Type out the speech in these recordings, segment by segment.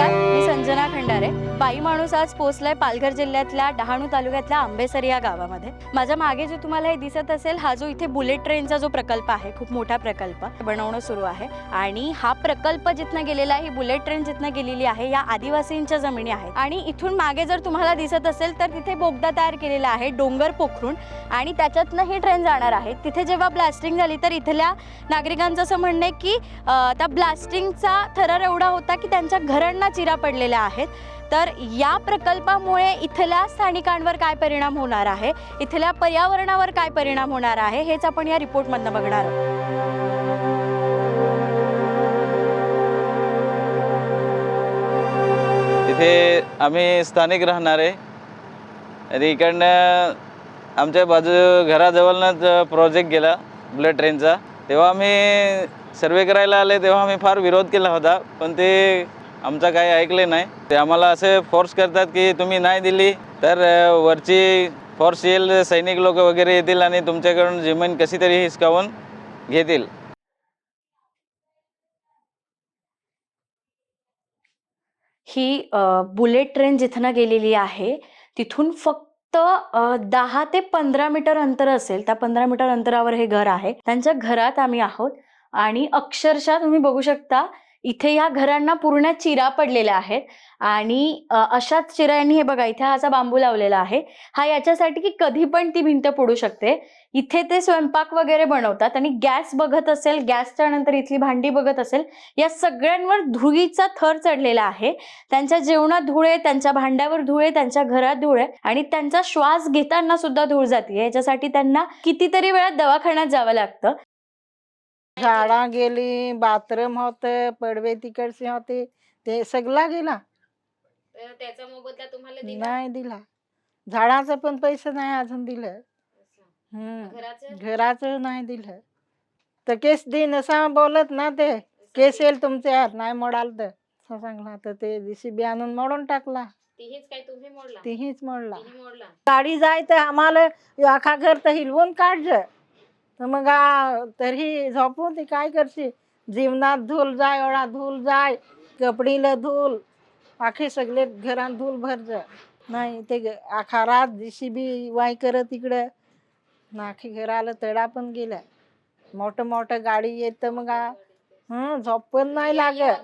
नमस्कार, मी संजना खंडारे. बाई माणूस आज पोहोचलाय पालघर जिल्ह्यातल्या डहाणू तालुक्यातल्या आंबेसर या गावामध्ये. माझ्या मागे जे तुम्हाला हे दिसत असेल, हा जो इथे बुलेट ट्रेनचा जो प्रकल्प आहे, खूप मोठा प्रकल्प बनवणं सुरू आहे. आणि हा प्रकल्प जिथनं गेलेला आहे, ही बुलेट ट्रेन जिथनं गेलेली आहे, या आदिवासींच्या जमिनी आहेत. आणि इथून मागे जर तुम्हाला दिसत असेल तर तिथे बोगदा तयार केलेला आहे डोंगर पोखरून, आणि त्याच्यातनं ही ट्रेन जाणार आहे. तिथे जेव्हा ब्लास्टिंग झाली तर इथल्या नागरिकांचं असं म्हणणं आहे की त्या ब्लास्टिंगचा थरार एवढा होता की त्यांच्या घरांना चिरा पडलेल्या आहेत. तर या प्रकल्पामुळे इथल्या स्थानिकांवर काय परिणाम होणार आहे, इथल्या पर्यावरणावर काय परिणाम होणार आहे, हेच आपण या रिपोर्टमधनं बघणार आहोत. इथे आम्ही स्थानिक राहणार आहे आणि इकडनं आमच्या घराजवळनंच प्रोजेक्ट गेला बुलेट ट्रेनचा. तेव्हा आम्ही सर्वे करायला आले तेव्हा आम्ही फार विरोध केला होता, पण ते आमचा काही ऐकले नाही. ते आम्हाला असे फोर्स करतात की तुम्ही नाही दिली तर वरची फोर्स येईल, सैनिक लोक वगैरे येतील आणि तुमच्याकडून जमीन कशी तरी हिसकावून घेतील. ही बुलेट ट्रेन जिथनं गेलेली आहे तिथून फक्त 10 ते 15 मीटर अंतर असेल. त्या 15 मीटर अंतरावर हे घर आहे. त्यांच्या घरात आम्ही आहोत आणि अक्षरशः तुम्ही बघू शकता इथे या घरांना पूर्ण चिरा पडलेल्या आहेत. आणि अशाच चिरांनी हे बघा इथे असा बांबू लावलेला आहे. हा याच्यासाठी की कधी पण ती भिंत पडू शकते. इथे ते स्वयंपाक वगैरे बनवतात आणि गॅस बघत असेल, गॅसच्या नंतर इथली भांडी बघत असेल, या सगळ्यांवर धुळीचा थर चढलेला आहे. त्यांच्या जेवणात धूळ आहे, त्यांच्या भांड्यावर धूळ आहे, त्यांच्या घरात धूळ आहे आणि त्यांचा श्वास घेताना सुद्धा धूळ जाते. याच्यासाठी त्यांना कितीतरी वेळा दवाखान्यात जावं लागतं. झाडा गेली, बाथरूम होते, पडवे तिकडचे होते, ते सगळा गेला. त्याचा मोबदला तुम्हाला नाही दिला. झाडाचं पण पैसे नाही अजून दिलं. घराचं नाही दिलं. तर केस देईन असं बोलत ना, ते केस येईल तुमच्या हात नाही मोडाल तर सांगला. तर ते JCB आणून मोडून टाकला. तीच मोडला. गाडी जाय तर आम्हाला अख्खा घर तर हिलवून काढलं. तर मग तरी झोपून ते काय करशी, जीवनात धूल जाय, एवढा धूल जाय, कपडीला धूल, आखे सगळे घरात धूल भर जाय. नाही ते आखा रात JCB वाय करत इकडं नाखी घराला तडा पण गेला. मोठं गाडी येत मग झोप पण नाही लागत.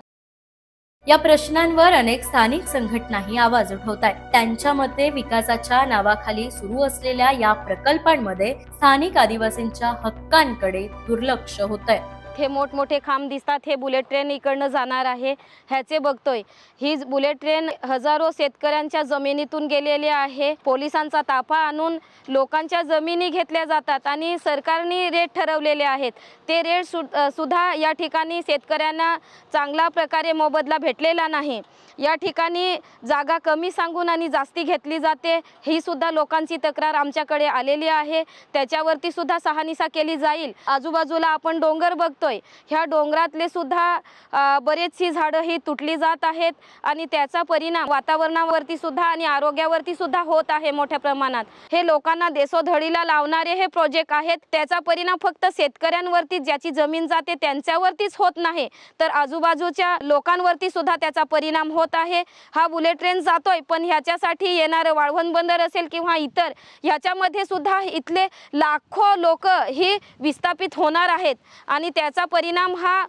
या प्रश्नांवर अनेक स्थानिक संघटनाही आवाज उठवतायत. त्यांच्या मते विकासाच्या नावाखाली सुरू असलेल्या या प्रकल्पांमध्ये स्थानिक आदिवासींच्या हक्कांकडे दुर्लक्ष होतंय. हे मोठमोठे खांब दिसतात, हे बुलेट ट्रेन इकडनं जाणार आहे, ह्याचे बघतोय. ही बुलेट ट्रेन हजारो शेतकऱ्यांच्या जमिनीतून गेलेली आहे. पोलिसांचा ताफा आणून लोकांच्या जमिनी घेतल्या जातात आणि सरकारने रेट ठरवलेले आहेत. ते रेट सुद्धा या ठिकाणी शेतकऱ्यांना चांगल्या प्रकारे मोबदला भेटलेला नाही. या ठिकाणी जागा कमी सांगून आणि जास्ती घेतली जाते, ही सुद्धा लोकांची तक्रार आमच्याकडे आलेली आहे. त्याच्यावरती सुद्धा शहानिशा केली जाईल. आजूबाजूला आपण डोंगर बघतोय, ह्या डोंगरातले सुद्धा बरेचशी झाडं ही तुटली जात आहेत आणि त्याचा परिणाम वातावरणावरती सुद्धा आणि आरोग्यावरती सुद्धा होत आहे मोठ्या प्रमाणात. हे लोकांना देशोधडीला लावणारे हे प्रोजेक्ट आहेत. त्याचा परिणाम फक्त शेतकऱ्यांवरती, ज्याची जमीन जाते त्यांच्यावरतीच होत नाही, तर आजूबाजूच्या लोकांवरती सुद्धा त्याचा परिणाम होत आहे. हा बुलेट ट्रेन जातोय, पण ह्याच्यासाठी येणारं वाळवंट बंदर असेल किंवा इतर, ह्याच्यामध्ये सुद्धा इथले लाखो लोक ही विस्थापित होणार आहेत आणि त्याचा परिणाम हा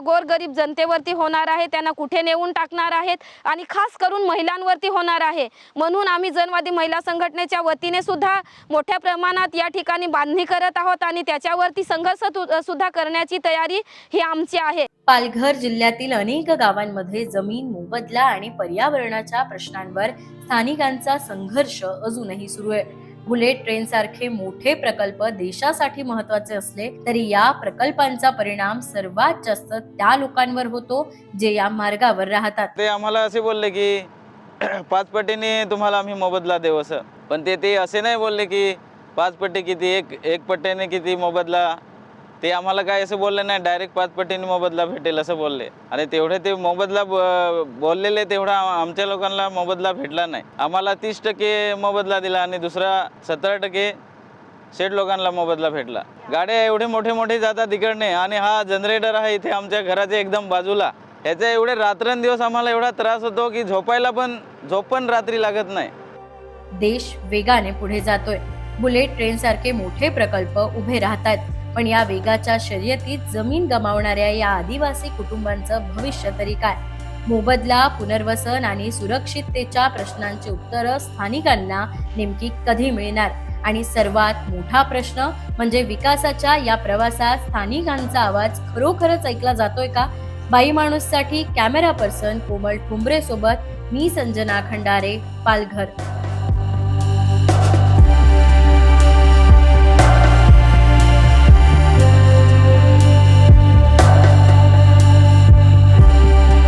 गोरगरीब जनतेवरती होणार आहे. त्यांना कुठे नेऊन टाकणार आहेत आणि खास करून महिलांवरती होणार आहे. म्हणून आम्ही जनवादी महिला संघटनेच्या वतीने सुद्धा मोठ्या प्रमाणात या ठिकाणी बांधणी करत आहोत आणि त्याच्यावरती संघर्ष सुद्धा करण्याची तयारी ही आमची आहे. पालघर जिल्ह्यातील अनेक गावांमध्ये जमीन मोबदला आणि पर्यावरणाच्या प्रश्नांवर स्थानिकांचा संघर्ष अजूनही सुरू आहे. बुलेट ट्रेन सारखे मोठे प्रकल्प देशासाठी महत्त्वाचे असले तरी या प्रकल्पांचा परिणाम सर्वात जास्त त्या लोकांवर होतो जे या मार्गावर राहतात. ते आम्हाला असे बोलले की 5 पटीने तुम्हाला आम्ही मोबदला देऊ असं, पण ते असे नाही बोलले की 5 पट्टी किती, एक पट्टीने किती मोबदला. ते आम्हाला काय असं बोलले नाही, डायरेक्ट 5 पटीने मोबदला भेटेल असं बोलले. आणि तेवढे ते मोबदला बोललेले तेवढा आमच्या लोकांना मोबदला भेटला नाही. आम्हाला 30% मोबदला दिला आणि दुसरा 17% शेठ लोकांना मोबदला भेटला. गाड्या एवढे मोठे मोठे जातात तिकडने आणि हा जनरेटर आहे इथे आमच्या घराच्या एकदम बाजूला. ह्याचा एवढे रात्रंदिवस आम्हाला एवढा त्रास होतो की झोप पण रात्री लागत नाही. देश वेगाने पुढे जातोय. बुलेट ट्रेन सारखे मोठे प्रकल्प उभे राहतात, पण या वेगाच्या शर्यतीत जमीन गमावणाऱ्या या आदिवासी कुटुंबांचं भविष्य तरी काय? मोबदला, पुनर्वसन आणि सुरक्षिततेच्या प्रश्नांची उत्तरं स्थानिकांना नेमकी कधी मिळणार? आणि सर्वात मोठा प्रश्न म्हणजे विकासाच्या या प्रवासात स्थानिकांचा आवाज खरोखरच ऐकला जातोय का? बाई माणूससाठी कॅमेरा पर्सन कोमल ठुंबरे सोबत मी संजना खंडारे, पालघर.